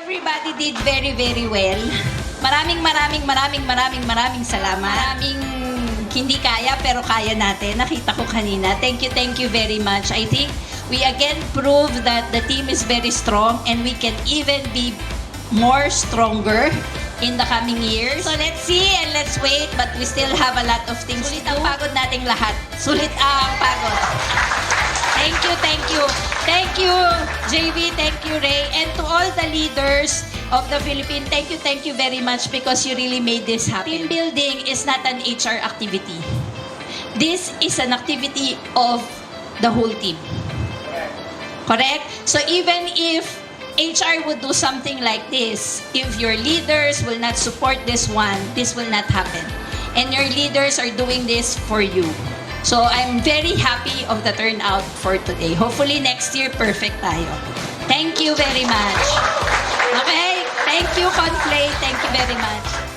Everybody did very, very well. Maraming salamat. Maraming hindi kaya pero kaya natin. Nakita ko kanina. Thank you very much. I think we again proved that the team is very strong and we can even be more stronger in the coming years. So let's see and let's wait, but we still have a lot of things. Sulit ang pagod nating lahat. Sulit ang pagod. Thank you. Thank you, JV. Thank you, Ray. And to all the leaders of the Philippines, thank you very much because you really made this happen. Team building is not an HR activity. This is an activity of the whole team. Correct? So even if HR would do something like this, if your leaders will not support this one, this will not happen. And your leaders are doing this for you. So I'm very happy of the turnout for today. Hopefully next year, perfect tayo. Thank you very much. Okay? Thank you, Conflay. Thank you very much.